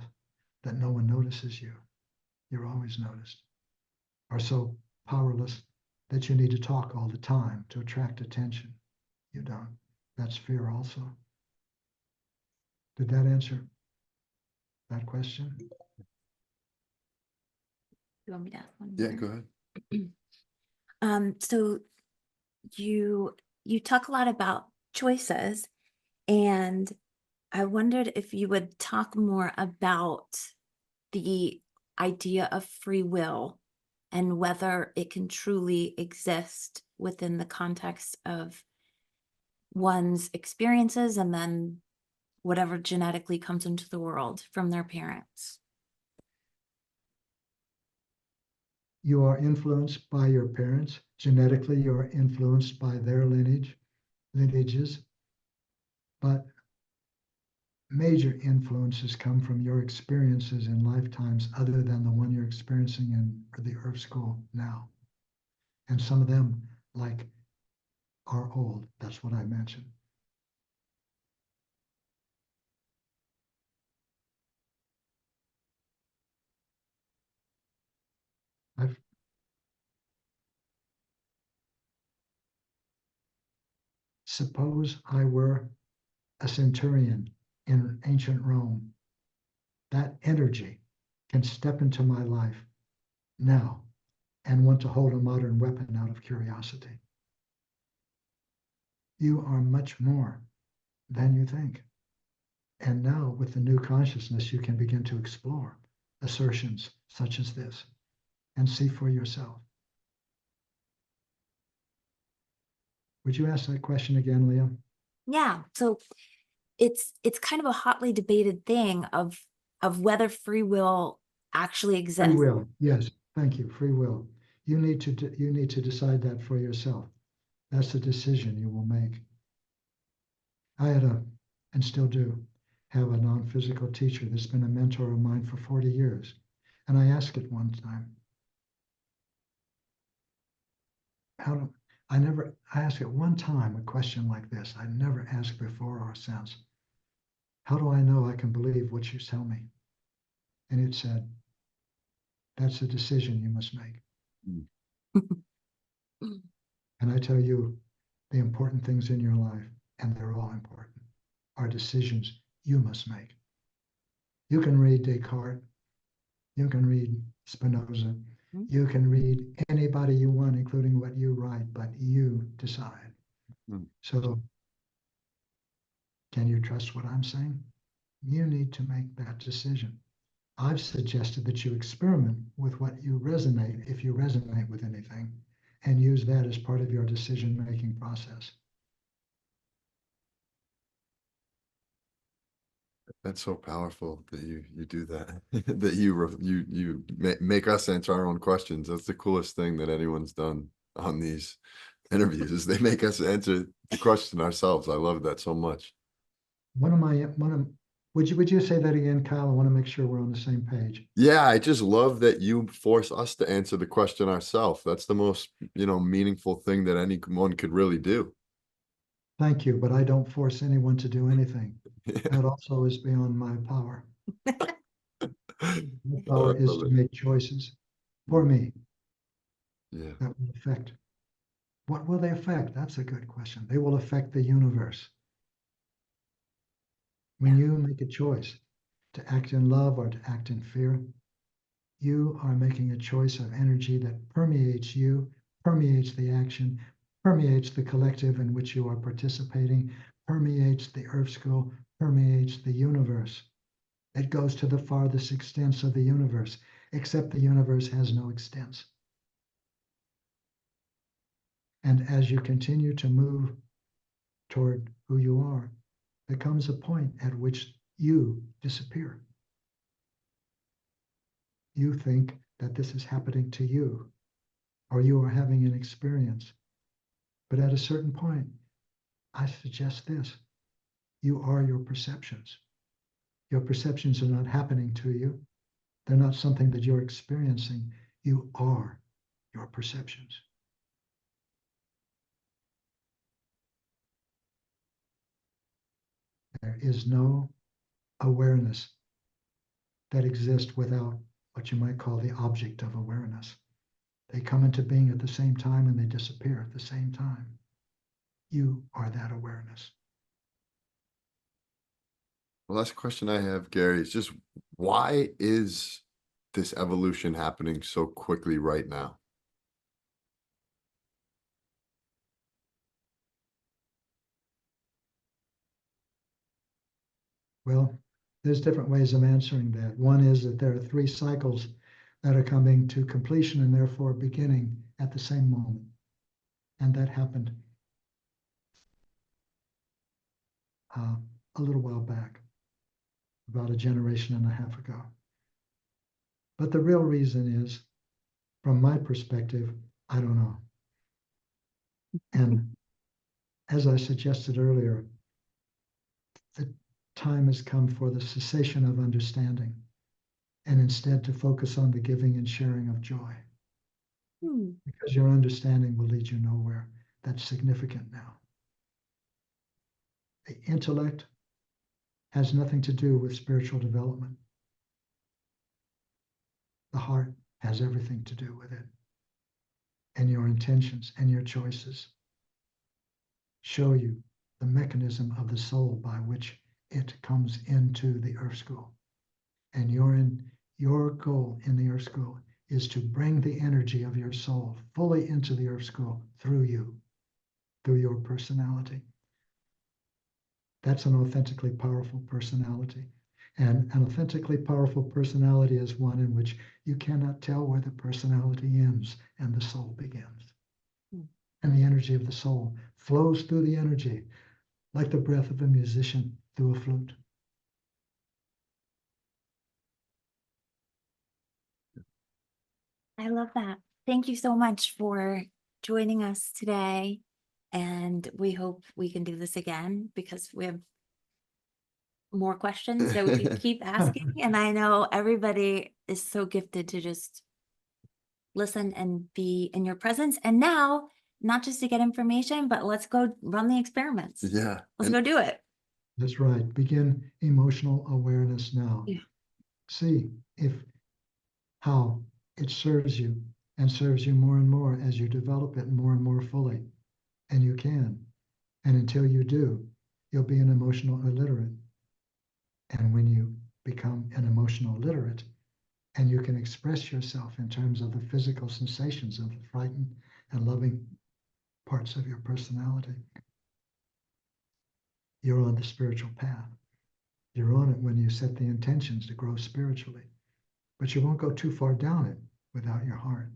that no one notices you. You're always noticed. Or so powerless that you need to talk all the time to attract attention. You don't. That's fear also. Did that answer that question? You want me to ask one Yeah, more? go ahead. So you talk a lot about choices, and I wondered if you would talk more about the idea of free will and whether it can truly exist within the context of one's experiences and then whatever genetically comes into the world from their parents. You are influenced by your parents. Genetically, you're influenced by their lineages. But major influences come from your experiences in lifetimes other than the one you're experiencing in the Earth School now. And some of them, like, are old. That's what I mentioned. Suppose I were a centurion in ancient Rome. That energy can step into my life now and want to hold a modern weapon out of curiosity. You are much more than you think. And now, with the new consciousness, you can begin to explore assertions such as this and see for yourself. Would you ask that question again, Liam? Yeah. So it's kind of a hotly debated thing of whether free will actually exists. Free will, yes. Thank you. Free will. You need to decide that for yourself. That's a decision you will make. I had and still do, have a non-physical teacher that's been a mentor of mine for 40 years. And I asked it one time, I asked it one time a question like this. I never asked before or since. How do I know I can believe what you tell me? And it said, that's a decision you must make. And I tell you, the important things in your life, and they're all important, are decisions you must make. You can read Descartes, you can read Spinoza, you can read anybody you want, including what you write, but you decide. So, can you trust what I'm saying? You need to make that decision. I've suggested that you experiment with what you resonate, if you resonate with anything, and use that as part of your decision-making process. That's so powerful that you do that. That you make us answer our own questions. That's the coolest thing that anyone's done on these interviews, is they make us answer the question ourselves. I love that so much. Would you say that again, Kyle? I want to make sure we're on the same page. Yeah, I just love that you force us to answer the question ourselves. That's the most, meaningful thing that anyone could really do. Thank you, but I don't force anyone to do anything. That also is beyond my power. My power is to make choices for me. Yeah. That will affect. What will they affect? That's a good question. They will affect the universe. When you make a choice to act in love or to act in fear, you are making a choice of energy that permeates you, permeates the action, permeates the collective in which you are participating, permeates the Earth School, permeates the universe. It goes to the farthest extents of the universe, except the universe has no extents. And as you continue to move toward who you are, there comes a point at which you disappear. you think that this is happening to you, or you are having an experience. But at a certain point, I suggest this: you are your perceptions. Your perceptions are not happening to you. They're not something that you're experiencing. You are your perceptions. There is no awareness that exists without what you might call the object of awareness. They come into being at the same time and they disappear at the same time. You are that awareness. The last question I have, Gary, is just why is this evolution happening so quickly right now? Well, there's different ways of answering that. One is that there are 3 cycles that are coming to completion and therefore beginning at the same moment. And that happened a little while back, about a generation and a half ago. But the real reason is, from my perspective, I don't know. And as I suggested earlier, the time has come for the cessation of understanding and instead to focus on the giving and sharing of joy. Because your understanding will lead you nowhere. That's significant now. The intellect has nothing to do with spiritual development. The heart has everything to do with it. And your intentions and your choices show you the mechanism of the soul by which it comes into the earth school. And your goal in the earth school is to bring the energy of your soul fully into the earth school through you, through your personality. That's an authentically powerful personality. And an authentically powerful personality is one in which you cannot tell where the personality ends and the soul begins. And the energy of the soul flows through the energy like the breath of a musician through a flute. I love that. Thank you so much for joining us today. And we hope we can do this again because we have more questions that we can keep asking. And I know everybody is so gifted to just listen and be in your presence. And now, not just to get information, but let's go run the experiments. Yeah. Let's go do it. That's right. Begin emotional awareness now. Yeah. See how it serves you and serves you more and more as you develop it more and more fully. And you can. And until you do, you'll be an emotional illiterate. And when you become an emotional literate, and you can express yourself in terms of the physical sensations of the frightened and loving parts of your personality, you're on the spiritual path. You're on it when you set the intentions to grow spiritually. But you won't go too far down it without your heart.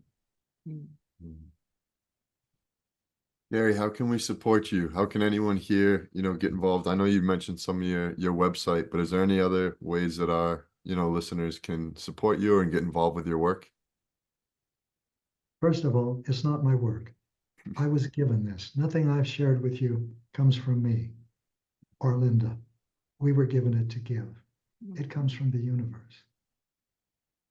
Gary, how can we support you? How can anyone here, get involved? I know you mentioned some of your website, but is there any other ways that our, listeners can support you and get involved with your work? First of all, it's not my work. I was given this. Nothing I've shared with you comes from me or Linda. We were given it to give. It comes from the universe.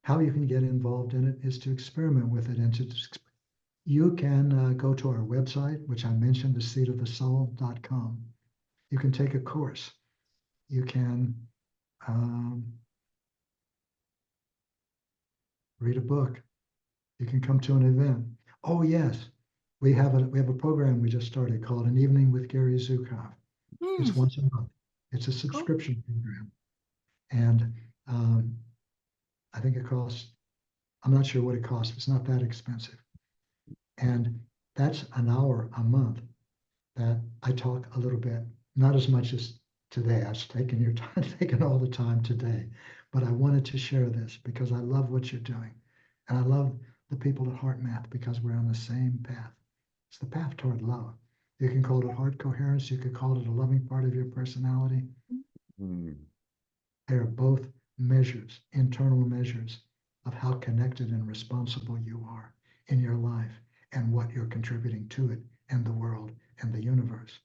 How you can get involved in it is to experiment with it and you can go to our website, which I mentioned, theseatofthesoul.com. You can take a course. You can read a book. You can come to an event. Oh yes, we have a program we just started called An Evening with Gary Zukav. It's once a month. It's a subscription program, and I think it costs. I'm not sure what it costs. It's not that expensive, and that's an hour a month that I talk a little bit. Not as much as today. I've taken your time, taken all the time today, but I wanted to share this because I love what you're doing, and I love the people at Heart Math because we're on the same path. It's the path toward love. You can call it heart coherence. You could call it a loving part of your personality. They are both measures, internal measures of how connected and responsible you are in your life and what you're contributing to it and the world and the universe.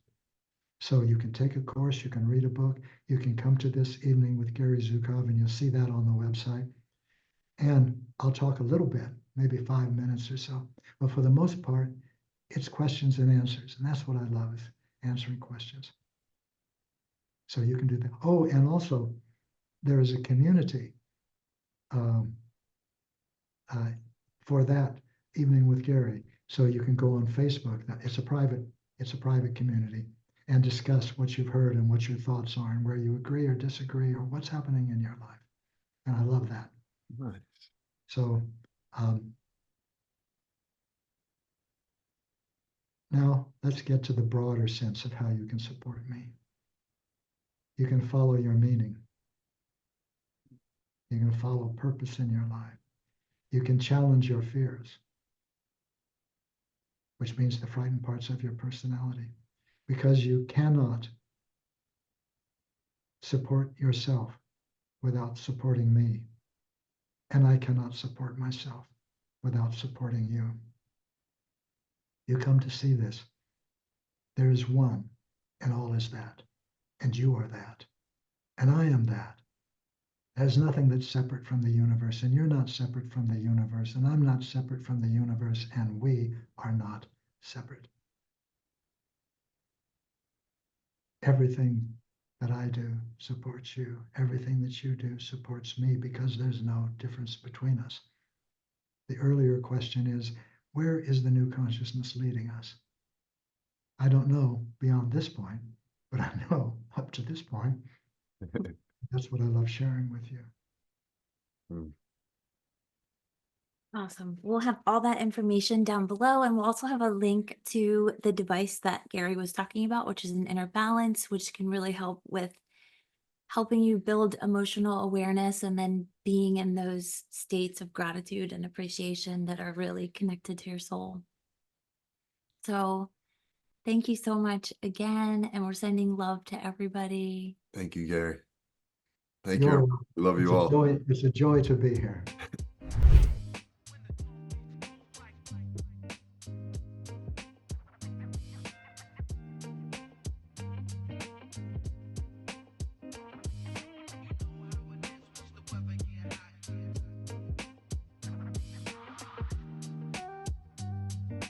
So you can take a course, you can read a book, you can come to this evening with Gary Zukav, and you'll see that on the website. And I'll talk a little bit, maybe 5 minutes or so. But for the most part, it's questions and answers. And that's what I love, is answering questions. So you can do that. Oh, and also there is a community for that evening with Gary. So you can go on Facebook. It's a private community, and discuss what you've heard and what your thoughts are and where you agree or disagree or what's happening in your life. And I love that. Nice. So now let's get to the broader sense of how you can support me. You can follow your meaning. You can follow purpose in your life. You can challenge your fears, which means the frightened parts of your personality, because you cannot support yourself without supporting me. And I cannot support myself without supporting you. You come to see this. There is one, and all is that. And you are that. And I am that. There's nothing that's separate from the universe, and you're not separate from the universe, and I'm not separate from the universe, and we are not separate. Everything that I do supports you. Everything that you do supports me, because there's no difference between us. The earlier question is, where is the new consciousness leading us? I don't know beyond this point, but I know up to this point. That's what I love sharing with you. Awesome. We'll have all that information down below, and we'll also have a link to the device that Gary was talking about, which is an inner balance, which can really help with helping you build emotional awareness and then being in those states of gratitude and appreciation that are really connected to your soul. So thank you so much again, and we're sending love to everybody. Thank you, Gary. Thank You're you. welcome. We love It's you a all. joy. It's a joy to be here.